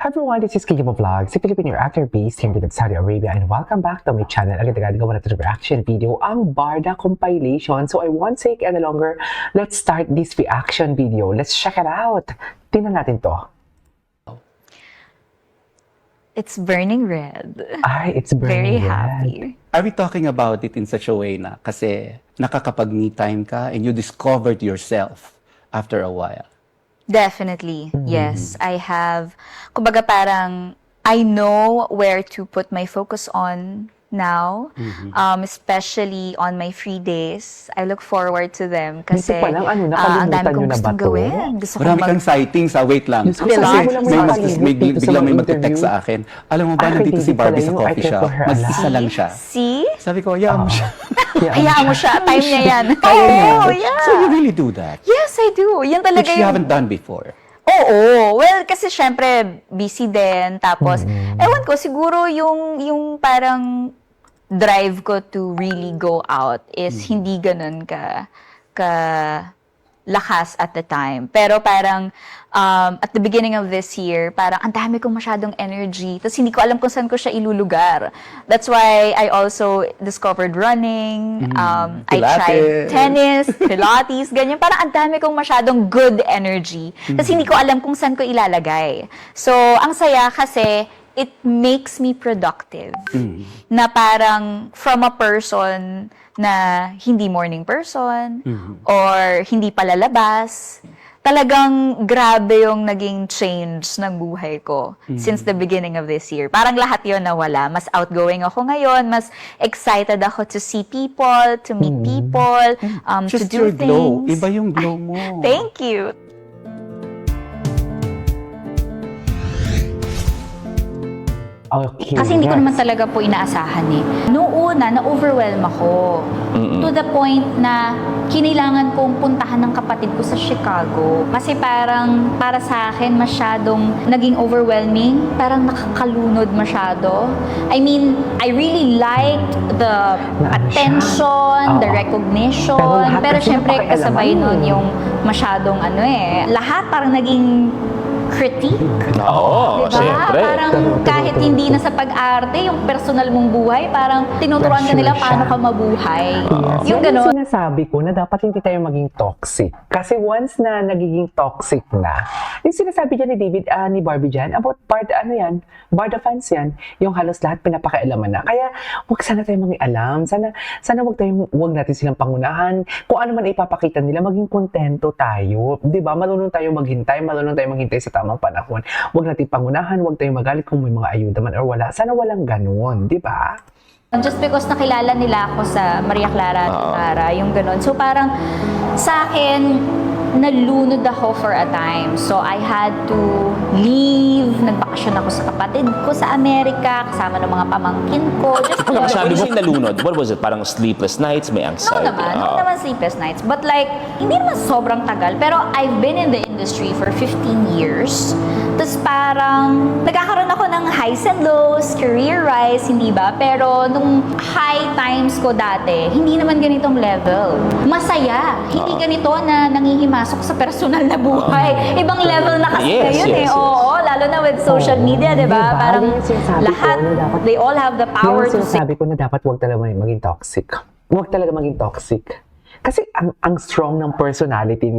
Hi everyone, this is Kingdom of Vlogs, si Filipino actor based here in Saudi Arabia, and welcome back to my channel. Agad-agad gawa natin ng reaction video, ang Barda compilation. So I won't take any longer. Let's start this reaction video. Let's check it out. Tingnan natin to. It's burning red. Ay, it's Very burning red. happy. Are we talking about it in such a way na kasi nakakapag-me time ka and you discovered yourself after a while? Definitely, yes. I have, kumbaga parang, I know where to put my focus on now, especially on my free days. I look forward to them kasi Dito pa lang, ang nakalimutan dami nyo kong na ba gustong to? gawin. Gusto Marami kong kang sightings, wait lang. Diyos ko, Diba? sabi mo lang May, nakalimutan may, dito sa bigla mga may magte-text interview. sa akin. Alam mo ba, Ay, nandito si hindi pala Barbie sa yun. I coffee kept shop. for her Mag-isa alive. lang siya. See? Sabi ko, hayaan mo siya. Hayaan mo siya. Time niya yan. Kaya niya. Oh, yeah. So you really do that? Yes, I do. Yan talaga Which you haven't done before. Oo. Well, kasi syempre, busy din. Tapos, ewan ko, siguro yung parang drive ko to really go out is hindi ganun ka lakas at the time. Pero parang, at the beginning of this year, parang ang dami kong masyadong energy. Tapos hindi ko alam kung saan ko siya ilulugar. That's why I also discovered running. I tried Pilates. tennis, Pilates, ganyan. Parang ang dami kong masyadong good energy. Tapos hindi ko alam kung saan ko ilalagay. So, ang saya kasi it makes me productive. Na parang from a person na hindi morning person or hindi palalabas, talagang grabe yung naging change ng buhay ko since the beginning of this year. Parang lahat yon nawala. Mas outgoing ako ngayon, mas excited ako to see people, to meet people, to Just do your glow. things. Iba yung glow mo. Thank you. Okay, Kasi hindi ko yes. naman talaga po inaasahan eh. Noong una, na-overwhelm ako. To the point na kinailangan kong puntahan ng kapatid ko sa Chicago. Kasi parang para sa akin masyadong naging overwhelming. Parang nakakalunod masyado. I mean, I really liked the attention, the recognition. Pero kasi syempre napakialaman kasabay mo. nun yung masyadong lahat parang naging critique. Oo, Diba? siyempre. Parang kahit hindi na sa pag-arte, yung personal mong buhay, parang tinuturuan ka nila Pressure paano siya. ka mabuhay. Yes, Yung yan gano'n. sinasabi ko na dapat hindi tayo maging toxic. Kasi once na nagiging toxic na, yung sinasabi dyan ni David, ni Barbie dyan, about Barda fans yan, yung halos lahat pinapakailaman na. Kaya, wag sana tayo mangialam. Sana wag natin silang pangunahan. Kung ano man ipapakita nila, maging kontento tayo. Diba? Marunong tayo maghintay sa tamang panahon. Wag natin pangunahan, wag tayong magalit kung may mga ayuda man or wala. Sana walang ganun, di ba? Just because nakilala nila ako sa Maria Clara at Tara, yung gano'n. So parang sa akin, nalunod ako for a time. So I had to leave. Nagbakasyon ako sa kapatid ko sa Amerika, kasama ng mga pamangkin ko. Just Sabi mo nalunod, what was it? Parang sleepless nights, may No anxiety? naman sleepless nights. But like, hindi naman sobrang tagal. Pero I've been in the industry for 15 years. Tapos parang, nagkakaroon ako ng highs and lows, career rise, hindi ba? Pero nung high times ko dati, hindi naman ganitong level. Masaya. Hindi ganito na nangihimasok sa personal na buhay. Ibang level na kasi Yes, ngayon yes, yes. Oo, lalo na with social media, di ba? Diba? Parang Yun yung sinasabi ko lahat, na dapat- they all have the power Yung to say sinasabi ko na dapat wag talaga maging toxic. Wag talaga maging toxic. Kasi ang strong ng personality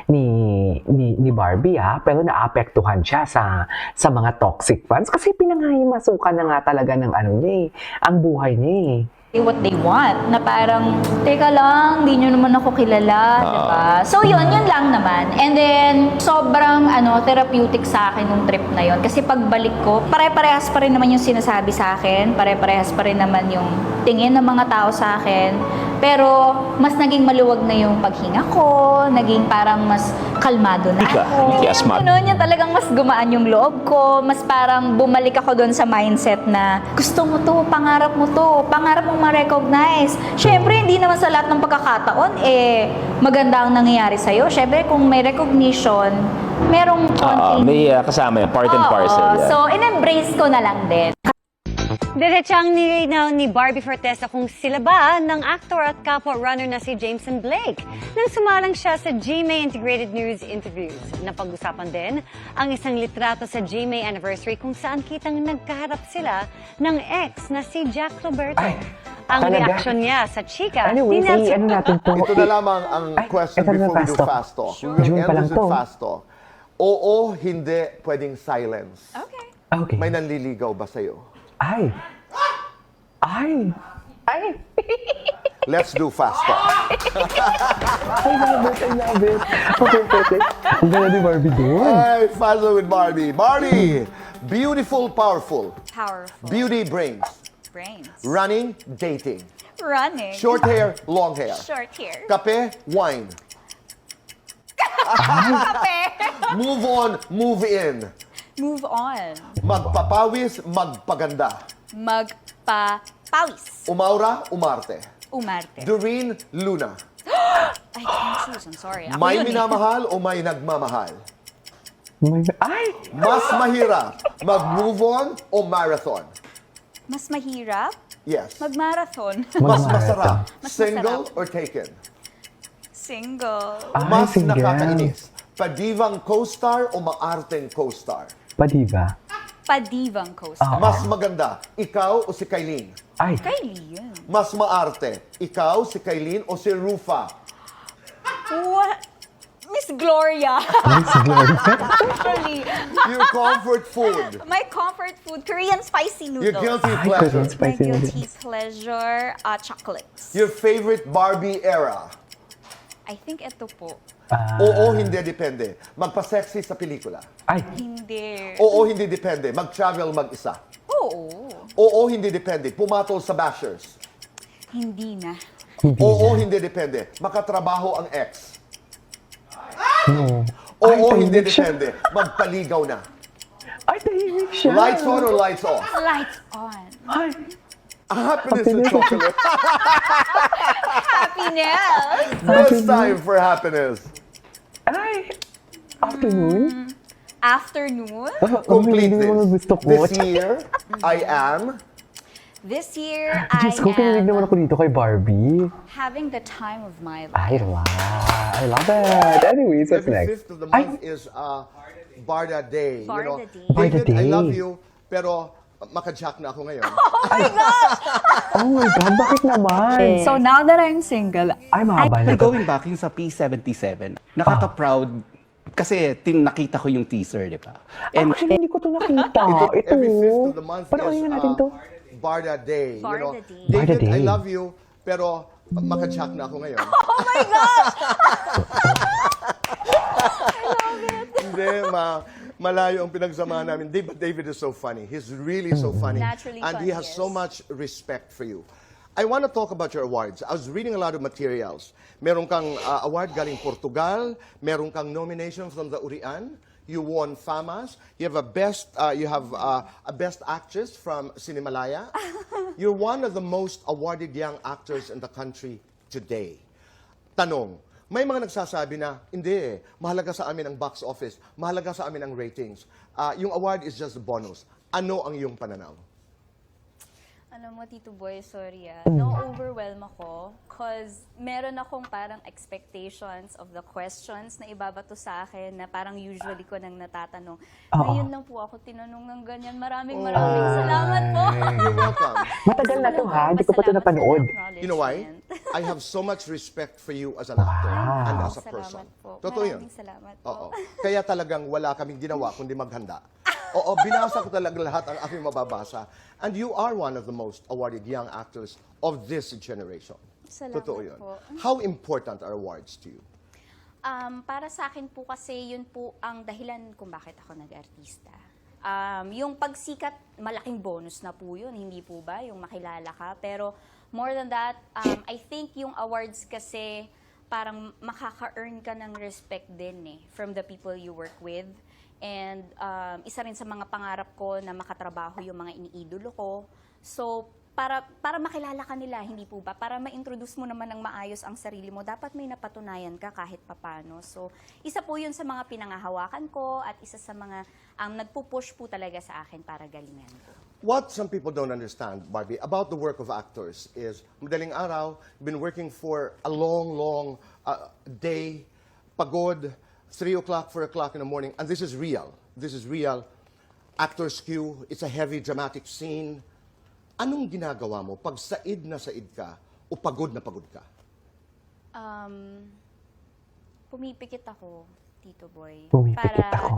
ni Barbie pero naapektuhan siya sa mga toxic fans kasi pinangahimasukan na nga talaga ng ang buhay niya what they want. Na parang, teka lang, di nyo naman ako kilala, diba? So yun lang naman. And then, sobrang therapeutic sa akin nung trip na yun. Kasi pagbalik ko, pare-parehas pa rin naman yung sinasabi sa akin, pare-parehas pa rin naman yung tingin ng mga tao sa akin. Pero, mas naging maluwag na yung paghinga ko, naging parang mas kalmado na ako. Hindi asmat. Ganun, yung talagang mas gumaan yung loob ko, mas parang bumalik ako doon sa mindset na gusto mo to, pangarap mong ma-recognize. Syempre, hindi naman sa lahat ng pagkakataon, maganda ang nangyayari sa'yo. Syempre, kung may recognition, merong konting... May kasama yan, part and Oo, parcel. Yeah. So, in-embrace ko na lang din. Diretsang nilinaw ni Barbie Fortesa kung sila ba ng actor at kapwa runner na si Jameson Blake nang sumalang siya sa GMA Integrated News interviews. Napag-usapan din ang isang litrato sa GMA Anniversary kung saan kitang nagkaharap sila ng ex na si Jack Roberto. Ay, Ang talaga? reaksyon niya sa chika Anyway, ni Nelson. ano natin to? Ito na lamang ang Ay, question ito na before we fast do talk. fast talk. Sure. We will June end pa lang this in to. fast talk. Oo, hindi, pwedeng silence. Okay. Okay. May nanliligaw ba sa'yo? Ay. Ay. Ay. Let's do fast talk. I love it. I love it. Okay, okay. Ang ganda ni Barbie doon. Ay, fast talk with Barbie. Barbie, beautiful, powerful. Powerful. Beauty brains. Brains. Running, dating. Running. Short hair, long hair. Short hair. Kape, wine. Move on, move in. Move on. Magpapawis, magpaganda. Magpapawis. Umaura, umarte. Umarte. Doreen, Luna. I can't choose. I'm sorry. Ako May yun eh. minamahal o may nagmamahal? Ay. Mas mahirap, mag-move on o marathon? Mas mahirap Yes. mag-marathon. Mas masarap, Mas single masarap. or taken? Single. Ay, Mas single. nakakainis, padivang co-star o maarteng co-star? Padiba. Padivang co-star. Mas maganda, ikaw o si Kailin? Ay. Kylie yun. Mas maarte, ikaw, si Kailin o si Rufa? What? Miss Gloria. Miss Gloria. Actually, Your comfort food, my comfort food, Korean spicy your noodles. guilty Ay, pleasure, Korean My spicy noodles. guilty pleasure, chocolates. your favorite Barbie era? I think ito po. Oo, hindi, depende. Magpa-sexy sa pelikula. Ay. Hindi. Oo, hindi depende. Mag-travel mag-isa. Oo. Oo, hindi depende. Pumatol sa bashers. Hindi na. Oo, hindi depende. Makatrabaho ang ex. No. Oo, Ay, hindi tahimik siya. depende. Magpaligaw na. Ay, tahimik siya. Lights on or lights off? Lights on. Ay. Happiness and chocolate. Happiness. First time for happiness. Ay. Afternoon. Afternoon. Complete Hindi naman this. gusto ko. This year, I am This year, I Diyos ko, kinilig naman am ako dito kay Barbie. having the time of my life. Ay, wow. I love it. Anyways, what's every next? fifth of the Ay, month is Barda Day. Barda Day. Barda David, I Day. love you, pero maka-jack na ako ngayon. oh my God, bakit naman? So now that I'm single, Ay, mahaba na But to. going back yung sa P77, nakaka-proud kasi nakita ko yung teaser, di ba? And Actually, hindi ko to nakita. Ito. Every fifth of the month Panoorin is na natin to. Barda Day. Barda Day. David, Barda I Day. love you, pero maka-jack na ako ngayon. Hindi, malayo ang pinagsamahan namin. But David is so funny. He's really so funny. Naturally and he has funny, so yes. much respect for you. I want to talk about your awards. I was reading a lot of materials. Meron kang award galing Portugal. Meron kang nomination from the Urian. You won FAMAS. You have a best actress from Cinemalaya. You're one of the most awarded young actors in the country today. Tanong, may mga nagsasabi na, hindi mahalaga sa amin ang box office, mahalaga sa amin ang ratings. Yung award is just a bonus. Ano ang iyong pananaw? Alam mo, Tito Boy, sorry na-overwhelm ako cause meron akong parang expectations of the questions na ibabato sa akin na parang usually ko nang natatanong. Ngayon lang po ako tinanong ng ganyan. Maraming salamat po. You're welcome. Matagal na to ha, hindi ko pa to Salamat sa napanood. You know why? acknowledgement. I have so much respect for you as an actor and as a person. Salamat po. Totoo yun. Maraming salamat Oo. po. Kaya talagang wala kaming ginawa kundi maghanda. Oo, binasa ko talaga lahat ang aking mababasa. And you are one of the most awarded young actors of this generation. Salamat Totoo yun. po. How important are awards to you? Para sa akin po kasi yun po ang dahilan kung bakit ako nag-artista. Yung pagsikat, malaking bonus na po yun, hindi po ba? Yung makilala ka. Pero more than that, I think yung awards kasi parang makaka-earn ka ng respect din from the people you work with. And isa rin sa mga pangarap ko na makatrabaho yung mga iniidolo ko. So, para makilala ka nila, hindi po ba? Para ma-introduce mo naman ng maayos ang sarili mo, dapat may napatunayan ka kahit papano. So, isa po yun sa mga pinangahawakan ko at isa sa mga nagpupush po talaga sa akin para galingan ko. What some people don't understand, Barbie, about the work of actors is, madaling araw, been working for a long day, pagod, 3 o'clock, 4 o'clock in the morning, and this is real. This is real. Actor's cue, it's a heavy, dramatic scene. Anong ginagawa mo pag said na said ka o pagod na pagod ka? Pumipikit ako, Tito Boy. Pumipikit para ako.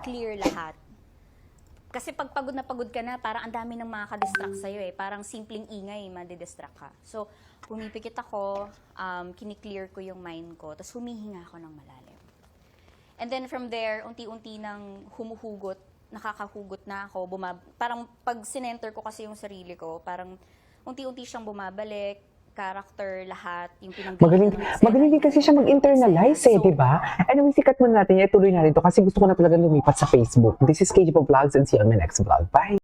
clear lahat. Kasi pag pagod na pagod ka na, parang ang dami ng makaka-distract sa'yo eh. Parang simpleng ingay, madidistract ka. So, pumipikit ako, kiniklear ko yung mind ko, tapos humihinga ako ng malalim. And then from there, unti-unti nang humuhugot, nakakahugot na ako, parang pag sinenter ko kasi yung sarili ko, parang unti-unti siyang bumabalik, character, lahat, yung pinanggalingan ng eksena. Magaling din kasi siya mag-internalize So, di ba? Anyway, sikat muna natin, ituloy natin to kasi gusto ko na talaga lumipat sa Facebook. This is KG Vlogs and see you on my next vlog. Bye!